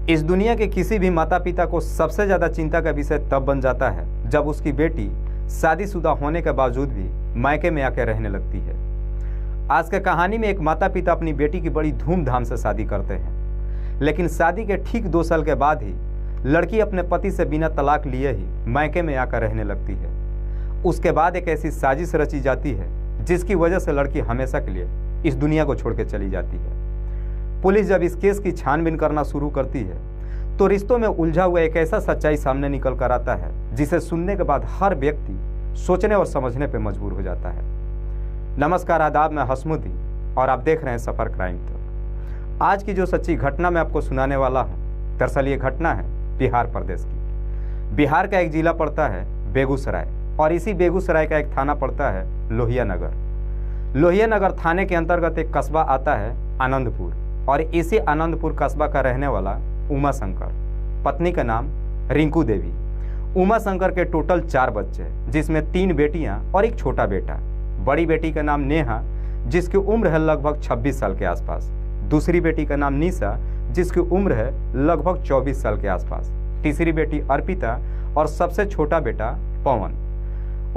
इस दुनिया के किसी भी माता पिता को सबसे ज़्यादा चिंता का विषय तब बन जाता है जब उसकी बेटी शादीशुदा होने के बावजूद भी मायके में आकर रहने लगती है। आज के कहानी में एक माता पिता अपनी बेटी की बड़ी धूमधाम से शादी करते हैं, लेकिन शादी के ठीक 2 साल के बाद ही लड़की अपने पति से बिना तलाक लिए ही मायके में आकर रहने लगती है। उसके बाद एक ऐसी साजिश रची जाती है जिसकी वजह से लड़की हमेशा के लिए इस दुनिया को छोड़ के चली जाती है। पुलिस जब इस केस की छानबीन करना शुरू करती है तो रिश्तों में उलझा हुआ एक ऐसा सच्चाई सामने निकल कर आता है जिसे सुनने के बाद हर व्यक्ति सोचने और समझने पर मजबूर हो जाता है। नमस्कार, आदाब, मैं हसमुद्दी और आप देख रहे हैं सफर क्राइम तक। आज की जो सच्ची घटना मैं आपको सुनाने वाला हूँ, दरअसल ये घटना है बिहार प्रदेश की। बिहार का एक जिला पड़ता है बेगूसराय और इसी बेगूसराय का एक थाना पड़ता है लोहिया नगर। लोहिया नगर थाने के अंतर्गत एक कस्बा आता है आनंदपुर और इसी आनंदपुर कस्बा का रहने वाला उमा शंकर, पत्नी का नाम रिंकू देवी। उमा शंकर के टोटल 4 बच्चे, जिसमें 3 बेटियां और एक छोटा बेटा। बड़ी बेटी का नाम नेहा, जिसकी उम्र है लगभग 26 साल के आसपास। दूसरी बेटी का नाम निशा, जिसकी उम्र है लगभग 24 साल के आसपास। तीसरी बेटी अर्पिता और सबसे छोटा बेटा पवन।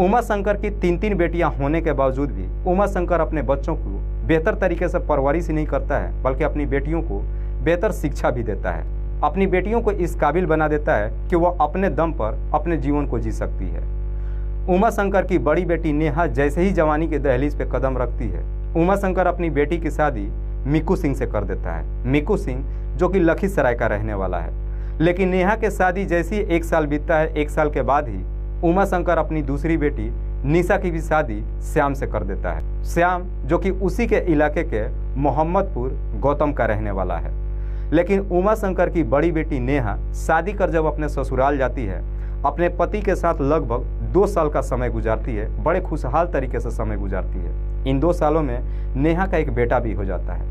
उमा शंकर की 3 बेटियां होने के बावजूद भी उमा शंकर अपने बच्चों को बेहतर तरीके से परवरिश ही नहीं करता है, बल्कि अपनी बेटियों को बेहतर शिक्षा भी देता है। अपनी बेटियों को इस काबिल बना देता है कि वह अपने दम पर अपने जीवन को जी सकती है। उमा शंकर की बड़ी बेटी नेहा जैसे ही जवानी के दहलीज पे कदम रखती है, उमा शंकर अपनी बेटी की शादी मिक्कू सिंह से कर देता है। मिक्कू सिंह जो कि लखीसराय का रहने वाला है। लेकिन नेहा के शादी जैसे ही 1 साल बीतता है, 1 साल के बाद ही उमा शंकर अपनी दूसरी बेटी निशा की भी शादी श्याम से कर देता है। श्याम जो कि उसी के इलाके के मोहम्मदपुर गौतम का रहने वाला है। लेकिन उमा शंकर की बड़ी बेटी नेहा शादी कर जब अपने ससुराल जाती है, अपने पति के साथ लगभग 2 साल का समय गुजारती है। बड़े खुशहाल तरीके से समय गुजारती है। इन 2 सालों में नेहा का एक बेटा भी हो जाता है।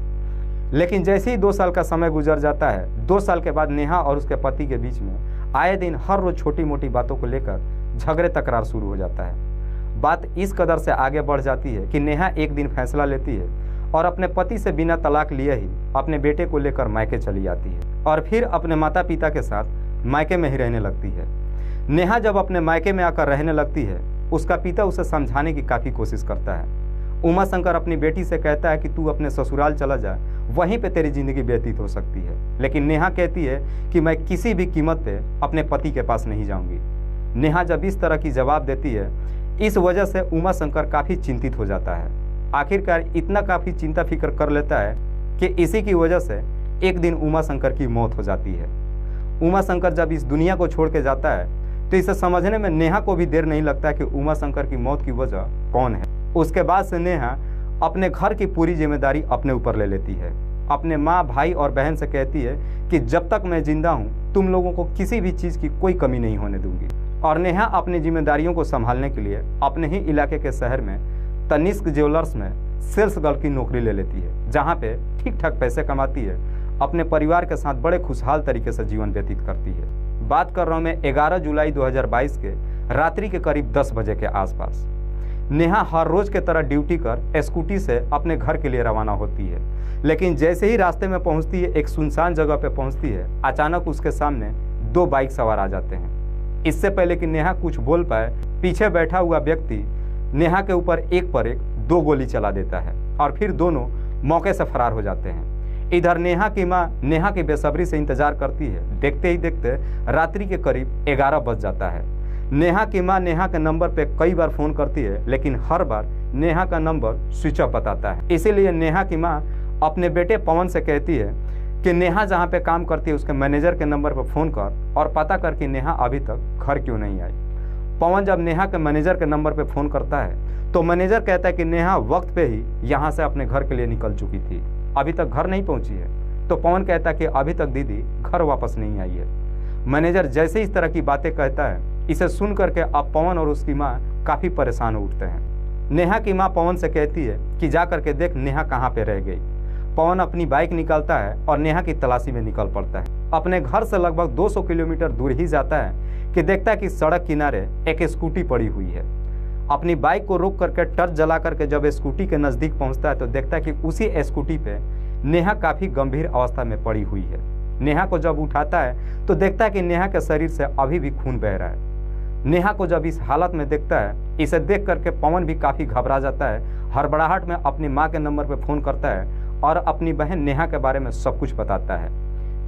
लेकिन जैसे ही 2 साल का समय गुजर जाता है, 2 साल के बाद नेहा और उसके पति के बीच में आए दिन हर रोज छोटी मोटी बातों को लेकर झगड़े तकरार शुरू हो जाता है। बात इस कदर से आगे बढ़ जाती है कि नेहा एक दिन फैसला लेती है और अपने पति से बिना तलाक लिए ही अपने बेटे को लेकर मायके चली जाती है और फिर अपने माता पिता के साथ मायके में ही रहने लगती है। नेहा जब अपने मायके में आकर रहने लगती है, उसका पिता उसे समझाने की काफ़ी कोशिश करता है। उमा शंकर अपनी बेटी से कहता है कि तू अपने ससुराल चला जा, वहीं पे तेरी ज़िंदगी व्यतीत हो सकती है। लेकिन नेहा कहती है कि मैं किसी भी कीमत पे अपने पति के पास नहीं जाऊंगी। नेहा जब इस तरह की जवाब देती है, इस वजह से उमा शंकर काफ़ी चिंतित हो जाता है। आखिरकार इतना काफ़ी चिंता फिक्र कर लेता है कि इसी की वजह से एक दिन उमा शंकर की मौत हो जाती है। उमा शंकर जब इस दुनिया को छोड़ के जाता है तो इसे समझने में नेहा को भी देर नहीं लगता कि उमा शंकर की मौत की वजह कौन है। उसके बाद से नेहा अपने घर की पूरी जिम्मेदारी अपने ऊपर ले लेती है। अपने माँ, भाई और बहन से कहती है कि जब तक मैं जिंदा हूँ तुम लोगों को किसी भी चीज़ की कोई कमी नहीं होने दूंगी। और नेहा अपनी जिम्मेदारियों को संभालने के लिए अपने ही इलाके के शहर में तनिष्क ज्वेलर्स में सेल्स गर्ल की नौकरी ले लेती है, जहाँ पे ठीक ठाक पैसे कमाती है। अपने परिवार के साथ बड़े खुशहाल तरीके से जीवन व्यतीत करती है। बात कर रहा हूँ मैं 11 जुलाई 2022 के रात्रि के करीब 10 बजे के आसपास। नेहा हर रोज के तरह ड्यूटी कर स्कूटी से अपने घर के लिए रवाना होती है। लेकिन जैसे ही रास्ते में पहुंचती है, एक सुनसान जगह पे पहुंचती है, अचानक उसके सामने 2 बाइक सवार आ जाते हैं। इससे पहले कि नेहा कुछ बोल पाए, पीछे बैठा हुआ व्यक्ति नेहा के ऊपर एक पर एक 2 गोली चला देता है और फिर दोनों मौके से फरार हो जाते हैं। इधर नेहा की माँ नेहा की बेसब्री से इंतजार करती है। देखते ही देखते रात्रि के करीब 11 बज जाता है। नेहा की माँ नेहा के नंबर पे कई बार फ़ोन करती है, लेकिन हर बार नेहा का नंबर स्विच ऑफ बताता है। इसीलिए नेहा की माँ अपने बेटे पवन से कहती है कि नेहा जहाँ पे काम करती है उसके मैनेजर के नंबर पर फ़ोन कर और पता कर कि नेहा अभी तक घर क्यों नहीं आई। पवन जब नेहा के मैनेजर के नंबर पे फ़ोन करता है तो मैनेजर कहता है कि नेहा वक्त पे ही यहाँ से अपने घर के लिए निकल चुकी थी, अभी तक घर नहीं पहुँची है। तो पवन कहता है कि अभी तक दीदी घर वापस नहीं आई है। मैनेजर जैसे इस तरह की बातें कहता है, इसे सुन करके अब पवन और उसकी माँ काफ़ी परेशान हो उठते हैं। नेहा की माँ पवन से कहती है कि जा करके देख नेहा कहाँ पे रह गई। पवन अपनी बाइक निकालता है और नेहा की तलाशी में निकल पड़ता है। अपने घर से लगभग 200 किलोमीटर दूर ही जाता है कि देखता है कि सड़क किनारे एक स्कूटी पड़ी हुई है। अपनी बाइक को रोक करके टर्च जला करके जब स्कूटी के नज़दीक पहुंचता है तो देखता है कि उसी स्कूटी पे नेहा काफ़ी गंभीर अवस्था में पड़ी हुई है। नेहा को जब उठाता है तो देखता है कि नेहा के शरीर से अभी भी खून बह रहा है। नेहा को जब इस हालत में देखता है, इसे देख करके पवन भी काफ़ी घबरा जाता है। हड़बड़ाहट में अपनी माँ के नंबर पर फ़ोन करता है और अपनी बहन नेहा के बारे में सब कुछ बताता है।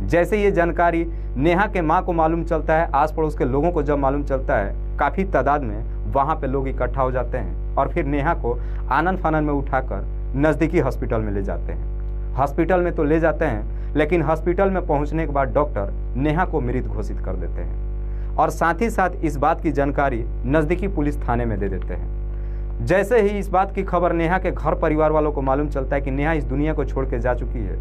जैसे ये जानकारी नेहा के माँ को मालूम चलता है, आस पड़ोस के लोगों को जब मालूम चलता है, काफ़ी तादाद में वहाँ पे लोग इकट्ठा हो जाते हैं और फिर नेहा को आनन फानन में उठाकर नज़दीकी हॉस्पिटल में ले जाते हैं। हॉस्पिटल में तो ले जाते हैं, लेकिन हॉस्पिटल में पहुँचने के बाद डॉक्टर नेहा को मृत घोषित कर देते हैं और साथ ही साथ इस बात की जानकारी नज़दीकी पुलिस थाने में दे देते हैं। जैसे ही इस बात की खबर नेहा के घर परिवार वालों को मालूम चलता है कि नेहा इस दुनिया को छोड़ के जा चुकी है,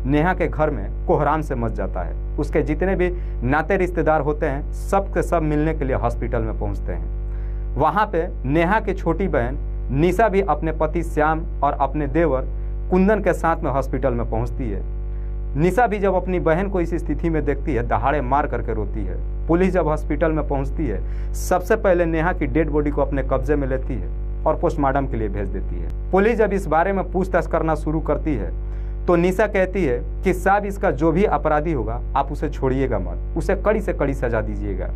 नेहा के घर में कोहराम से मच जाता है। उसके जितने भी नाते रिश्तेदार होते हैं, सब के सब मिलने के लिए हॉस्पिटल में पहुंचते हैं। वहां पे नेहा की छोटी बहन निशा भी अपने पति श्याम और अपने देवर कुंदन के साथ में हॉस्पिटल में पहुंचती है। निशा भी जब अपनी बहन को इस स्थिति में देखती है, दहाड़े मार करके रोती है। पुलिस जब हॉस्पिटल में पहुंचती है, सबसे पहले नेहा की डेड बॉडी को अपने कब्जे में लेती है और पोस्टमार्टम के लिए भेज देती है। पुलिस जब इस बारे में पूछताछ करना शुरू करती है तो निशा कहती है कि साहब, इसका जो भी अपराधी होगा आप उसे छोड़िएगा मत, उसे कड़ी से कड़ी सजा दीजिएगा।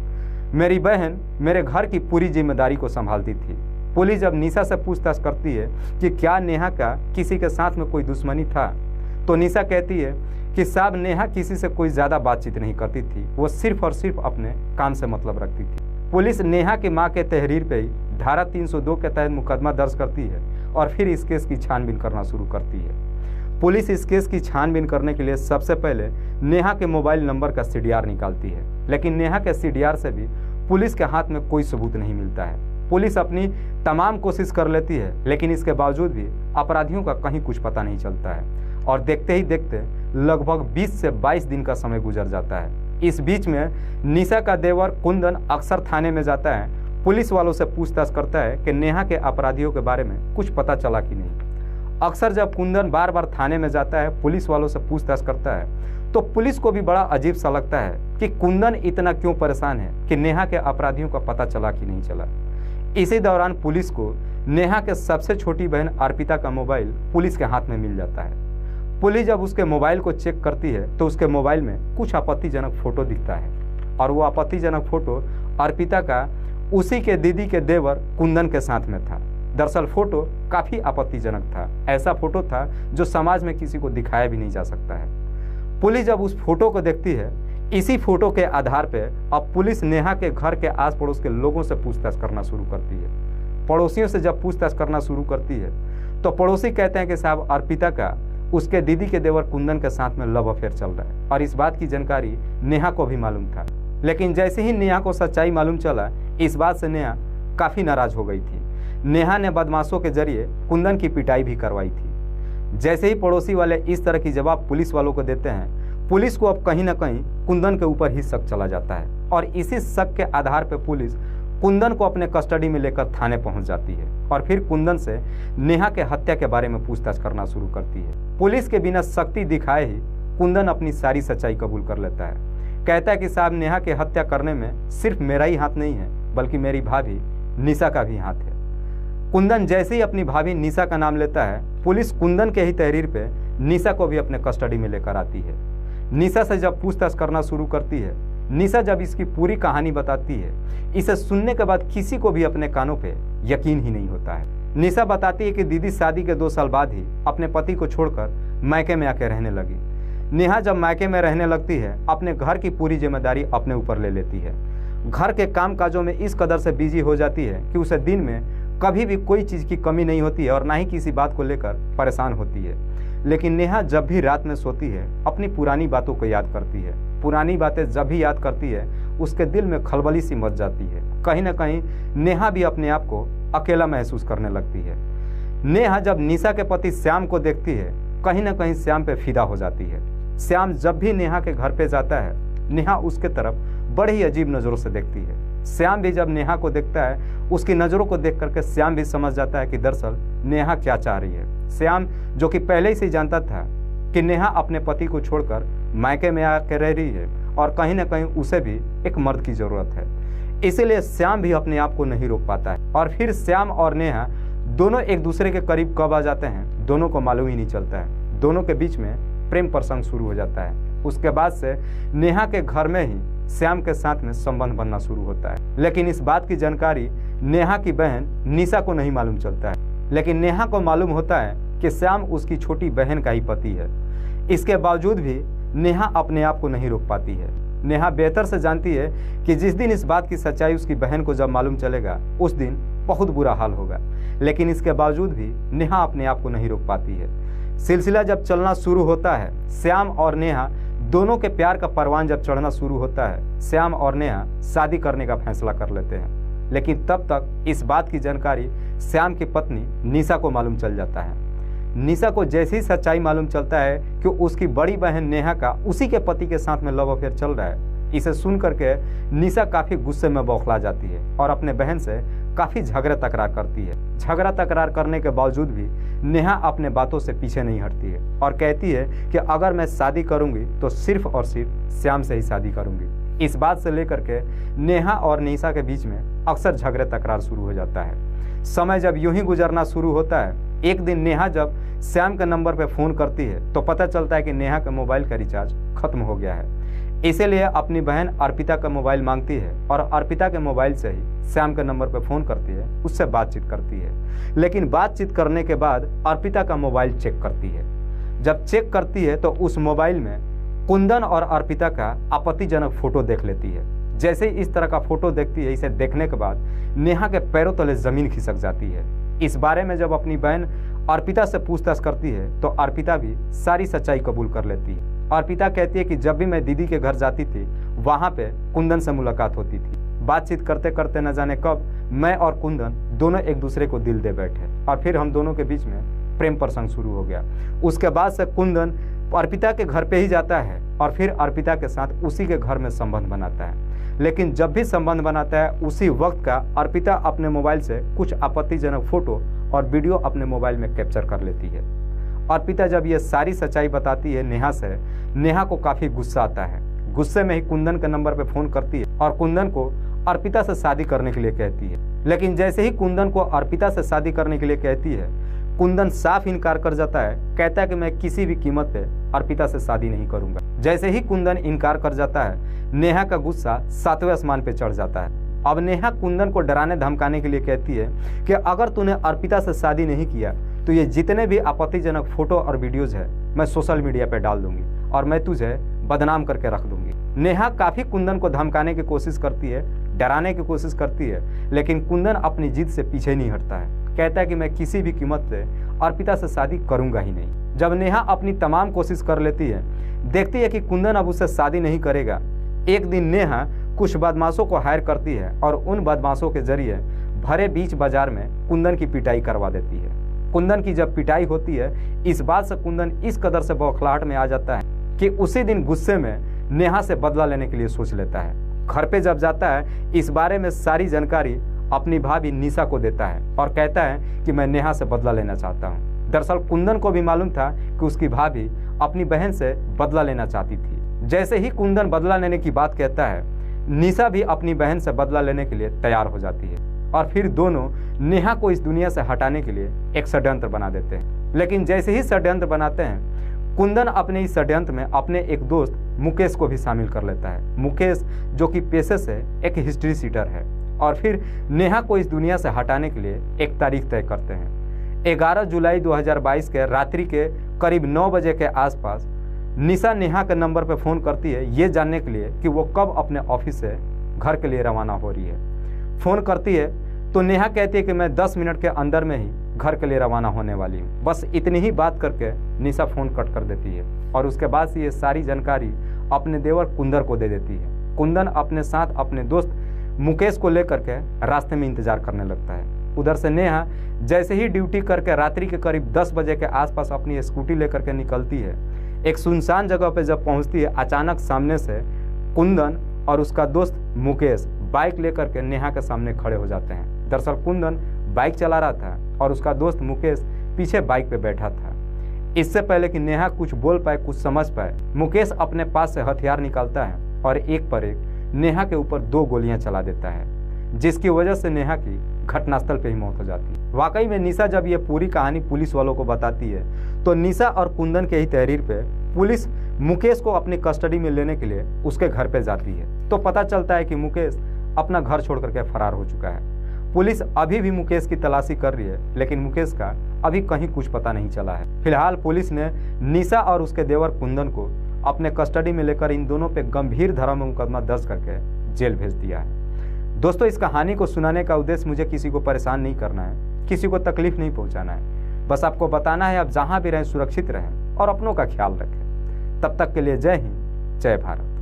मेरी बहन मेरे घर की पूरी जिम्मेदारी को संभालती थी। पुलिस जब निशा से पूछताछ करती है कि क्या नेहा का किसी के साथ में कोई दुश्मनी था, तो निशा कहती है कि साहब, नेहा किसी से कोई ज़्यादा बातचीत नहीं करती थी, वो सिर्फ और सिर्फ अपने काम से मतलब रखती थी। पुलिस नेहा की मां के तहरीर पे ही धारा 302 के तहत मुकदमा दर्ज करती है और फिर इस केस की छानबीन करना शुरू करती है। पुलिस इस केस की छानबीन करने के लिए सबसे पहले नेहा के मोबाइल नंबर का CDR निकालती है, लेकिन नेहा के CDR से भी पुलिस के हाथ में कोई सबूत नहीं मिलता है। पुलिस अपनी तमाम कोशिश कर लेती है, लेकिन इसके बावजूद भी अपराधियों का कहीं कुछ पता नहीं चलता है और देखते ही देखते लगभग 20 से 22 दिन का समय गुजर जाता है। इस बीच में निशा का देवर कुंदन अक्सर थाने में जाता है, पुलिस वालों से पूछताछ करता है कि नेहा के अपराधियों के बारे में कुछ पता चला कि नहीं। अक्सर जब कुंदन बार बार थाने में जाता है, पुलिस वालों से पूछताछ करता है, तो पुलिस को भी बड़ा अजीब सा लगता है कि कुंदन इतना क्यों परेशान है कि नेहा के अपराधियों का पता चला कि नहीं चला। इसी दौरान पुलिस को नेहा के सबसे छोटी बहन अर्पिता का मोबाइल पुलिस के हाथ में मिल जाता है। पुलिस जब उसके मोबाइल को चेक करती है तो उसके मोबाइल में कुछ आपत्तिजनक फोटो दिखता है और वो आपत्तिजनक फोटो अर्पिता का उसी के दीदी के देवर कुंदन के साथ में था। दरअसल फोटो काफ़ी आपत्तिजनक था, ऐसा फोटो था जो समाज में किसी को दिखाया भी नहीं जा सकता है। पुलिस जब उस फोटो को देखती है, इसी फोटो के आधार पर अब पुलिस नेहा के घर के आस पड़ोस के लोगों से पूछताछ करना शुरू करती है। पड़ोसियों से जब पूछताछ करना शुरू करती है तो पड़ोसी कहते हैं कि साहब, अर्पिता का उसके दीदी के देवर कुंदन के साथ में लव अफेयर चल रहा है और इस बात की जानकारी नेहा को भी मालूम था। लेकिन जैसे ही नेहा को सच्चाई मालूम चला, इस बात से नेहा काफ़ी नाराज हो गई थी। नेहा ने बदमाशों के जरिए कुंदन की पिटाई भी करवाई थी। जैसे ही पड़ोसी वाले इस तरह की जवाब पुलिस वालों को देते हैं, पुलिस को अब कहीं ना कहीं कुंदन के ऊपर ही शक चला जाता है और इसी शक के आधार पर पुलिस कुंदन को अपने कस्टडी में लेकर थाने पहुंच जाती है और फिर कुंदन से नेहा के हत्या के बारे में पूछताछ करना शुरू करती है। पुलिस के बिना सख्ती दिखाए ही कुंदन अपनी सारी सच्चाई कबूल कर लेता है। कहता है कि साहब, नेहा की हत्या करने में सिर्फ मेरा ही हाथ नहीं है, बल्कि मेरी भाभी निशा का भी हाथ है। कुंदन जैसे ही अपनी भाभी निशा का नाम लेता है, पुलिस कुंदन के ही तहरीर पे निशा को भी अपने कस्टडी में लेकर आती है। निशा से जब पूछताछ करना शुरू करती है, निशा जब इसकी पूरी कहानी बताती है, इसे सुनने के बाद किसी को भी अपने कानों पे यकीन ही नहीं होता है। निशा बताती है कि दीदी शादी के 2 साल बाद ही अपने पति को छोड़कर मायके में आके रहने लगी। नेहा जब मायके में रहने लगती है, अपने घर की पूरी जिम्मेदारी अपने ऊपर ले लेती है। घर के काम काजों में इस कदर से बिजी हो जाती है कि उसे दिन में कभी भी कोई चीज़ की कमी नहीं होती है और ना ही किसी बात को लेकर परेशान होती है। लेकिन नेहा जब भी रात में सोती है, अपनी पुरानी बातों को याद करती है। पुरानी बातें जब भी याद करती है, उसके दिल में खलबली सी मच जाती है। कहीं ना कहीं नेहा भी अपने आप को अकेला महसूस करने लगती है। नेहा जब निशा के पति श्याम को देखती है, कहीं ना कहीं श्याम पे फिदा हो जाती है। श्याम जब भी नेहा के घर पे जाता है, नेहा उसके तरफ बड़ी अजीब नज़रों से देखती है। श्याम भी जब नेहा को देखता है, उसकी नज़रों को देख करके श्याम भी समझ जाता है कि दरअसल नेहा क्या चाह रही है। श्याम जो कि पहले ही से जानता था कि नेहा अपने पति को छोड़कर मायके में आकर रह रही है और कहीं ना कहीं उसे भी एक मर्द की ज़रूरत है, इसीलिए श्याम भी अपने आप को नहीं रोक पाता है। और फिर श्याम और नेहा दोनों एक दूसरे के करीब कब आ जाते हैं, दोनों को मालूम ही नहीं चलता है। दोनों के बीच में प्रेम प्रसंग शुरू हो जाता है। उसके बाद से नेहा के घर में ही श्याम के साथ में संबंध बनना शुरू होता है। लेकिन इस बात की जानकारी नेहा की बहन निशा को नहीं मालूम चलता है। लेकिन नेहा को मालूम होता है कि श्याम उसकी छोटी बहन का ही पति है। इसके बावजूद भी नेहा अपने आप को नहीं रोक पाती है। नेहा बेहतर से जानती है कि जिस दिन इस बात की सच्चाई उसकी बहन को जब मालूम चलेगा उस दिन बहुत बुरा हाल होगा। लेकिन इसके बावजूद भी नेहा अपने आप को नहीं रोक पाती है। सिलसिला जब चलना शुरू होता है, श्याम और नेहा दोनों के प्यार का परवान जब चढ़ना शुरू होता है, श्याम और नेहा शादी करने का फैसला कर लेते हैं। लेकिन तब तक इस बात की जानकारी श्याम की पत्नी निशा को मालूम चल जाता है। निशा को जैसी सच्चाई मालूम चलता है कि उसकी बड़ी बहन नेहा का उसी के पति के साथ में लव अफेयर चल रहा है, इसे सुन करके निशा काफ़ी गुस्से में बौखला जाती है और अपने बहन से काफ़ी झगड़ा तकरार करती है। झगड़ा तकरार करने के बावजूद भी नेहा अपने बातों से पीछे नहीं हटती है और कहती है कि अगर मैं शादी करूंगी तो सिर्फ और सिर्फ श्याम से ही शादी करूंगी। इस बात से लेकर के नेहा और निशा के बीच में अक्सर झगड़े तकरार शुरू हो जाता है। समय जब यूं ही गुजरना शुरू होता है, एक दिन नेहा जब श्याम के नंबर पर फ़ोन करती है तो पता चलता है कि नेहा का मोबाइल का रिचार्ज खत्म हो गया है। इसीलिए अपनी बहन अर्पिता का मोबाइल मांगती है और अर्पिता के मोबाइल से ही श्याम के नंबर पर फ़ोन करती है, उससे बातचीत करती है। लेकिन बातचीत करने के बाद अर्पिता का मोबाइल चेक करती है। जब चेक करती है तो उस मोबाइल में कुंदन और अर्पिता का आपत्तिजनक फ़ोटो देख लेती है। जैसे ही इस तरह का फ़ोटो देखती है, इसे देखने के बाद नेहा के पैरों तले ज़मीन खिसक जाती है। इस बारे में जब अपनी बहन अर्पिता से पूछताछ करती है तो अर्पिता भी सारी सच्चाई कबूल कर लेती है। अर्पिता कहती है कि जब भी मैं दीदी के घर जाती थी वहाँ पे कुंदन से मुलाकात होती थी। बातचीत करते करते न जाने कब मैं और कुंदन दोनों एक दूसरे को दिल दे बैठे और फिर हम दोनों के बीच में प्रेम प्रसंग शुरू हो गया। उसके बाद से कुंदन अर्पिता के घर पे ही जाता है और फिर अर्पिता के साथ उसी के घर में संबंध बनाता है। लेकिन जब भी संबंध बनाता है उसी वक्त का अर्पिता अपने मोबाइल से कुछ आपत्तिजनक फ़ोटो और वीडियो अपने मोबाइल में कैप्चर कर लेती है। अर्पिता जब ये सारी सच्चाई बताती है नेहा से, नेहा को काफ़ी गुस्सा आता है। गुस्से में ही कुंदन के नंबर पर फ़ोन करती है और कुंदन को अर्पिता से शादी करने के लिए कहती है। लेकिन जैसे ही कुंदन को अर्पिता से शादी करने के लिए कहती है, कुंदन साफ इनकार कर जाता है। कहता है कि मैं किसी भी कीमत पे अर्पिता से शादी नहीं करूंगा। जैसे ही कुंदन इनकार कर जाता है, नेहा का गुस्सा 7वें आसमान पे चढ़ जाता है। अब नेहा कुंदन को डराने धमकाने के लिए कहती है कि अगर तूने अर्पिता से शादी नहीं किया तो ये जितने भी आपत्तिजनक फ़ोटो और वीडियोज़ है मैं सोशल मीडिया पे डाल दूंगी और मैं तुझे बदनाम करके रख दूंगी। नेहा काफ़ी कुंदन को धमकाने की कोशिश करती है, डराने की कोशिश करती है, लेकिन कुंदन अपनी जिद से पीछे नहीं हटता है। कहता है कि मैं किसी भी कीमत पे अर्पिता से शादी करूंगा ही नहीं। जब नेहा अपनी तमाम कोशिश कर लेती है, देखती है कि कुंदन अब उससे शादी नहीं करेगा, एक दिन नेहा कुछ बदमाशों को हायर करती है और उन बदमाशों के जरिए भरे बीच बाजार में कुंदन की पिटाई करवा देती है। कुंदन की जब पिटाई होती है, इस बात से कुंदन इस कदर से बौखलाहट में आ जाता है कि उसी दिन गुस्से में नेहा से बदला लेने के लिए सोच लेता है। घर पे जब जाता है, इस बारे में सारी जानकारी अपनी भाभी निशा को देता है और कहता है कि मैं नेहा से बदला लेना चाहता हूँ। दरअसल कुंदन को भी मालूम था कि उसकी भाभी अपनी बहन से बदला लेना चाहती थी। जैसे ही कुंदन बदला लेने की बात कहता है, निशा भी अपनी बहन से बदला लेने के लिए तैयार हो जाती है और फिर दोनों नेहा को इस दुनिया से हटाने के लिए एक षड्यंत्र बना देते हैं। लेकिन जैसे ही षड्यंत्र बनाते हैं, कुंदन अपने इस षड्यंत्र में अपने एक दोस्त मुकेश को भी शामिल कर लेता है। मुकेश जो कि पेशे से एक हिस्ट्री सीटर है और फिर नेहा को इस दुनिया से हटाने के लिए एक तारीख तय करते हैं। 11 जुलाई 2022 के रात्रि के करीब 9 बजे के आसपास निशा नेहा के नंबर पर फ़ोन करती है ये जानने के लिए कि वो कब अपने ऑफिस से घर के लिए रवाना हो रही है। फ़ोन करती है तो नेहा कहती है कि मैं 10 मिनट के अंदर में ही घर के लिए रवाना होने वाली हूँ। बस इतनी ही बात करके निशा फ़ोन कट कर देती है और उसके बाद से ये सारी जानकारी अपने देवर कुंदन को दे देती है। कुंदन अपने साथ अपने दोस्त मुकेश को लेकर के रास्ते में इंतजार करने लगता है। उधर से नेहा जैसे ही ड्यूटी करके रात्रि के करीब 10 बजे के आसपास अपनी स्कूटी लेकर के निकलती है। एक सुनसान जगह पर जब पहुंचती है, अचानक सामने से कुंदन और उसका दोस्त मुकेश बाइक लेकर के नेहा के सामने खड़े हो जाते हैं। दरअसल कुंदन बाइक चला रहा था और उसका दोस्त मुकेश पीछे बाइक पे बैठा था। इससे पहले कि नेहा कुछ बोल पाए, कुछ समझ पाए, मुकेश अपने पास से हथियार निकालता है और एक पर एक नेहा के ऊपर 2 गोलियां चला देता है, जिसकी वजह से नेहा की घटनास्थल पे ही मौत हो जाती है। वाकई में निशा जब ये पूरी कहानी पुलिस वालों को बताती है तो निशा और कुंदन के ही तहरीर पे पुलिस मुकेश को अपनी कस्टडी में लेने के लिए उसके घर पे जाती है तो पता चलता है कि मुकेश अपना घर छोड़ करके फरार हो चुका है। पुलिस अभी भी मुकेश की तलाशी कर रही है, लेकिन मुकेश का अभी कहीं कुछ पता नहीं चला है। फिलहाल पुलिस ने निशा और उसके देवर कुंदन को अपने कस्टडी में लेकर इन दोनों पे गंभीर धारा में मुकदमा दर्ज करके जेल भेज दिया है। दोस्तों, इस कहानी को सुनाने का उद्देश्य मुझे किसी को परेशान नहीं करना है, किसी को तकलीफ नहीं पहुंचाना है। बस आपको बताना है आप जहां भी रहें सुरक्षित रहें और अपनों का ख्याल रखें। तब तक के लिए जय हिंद, जय भारत।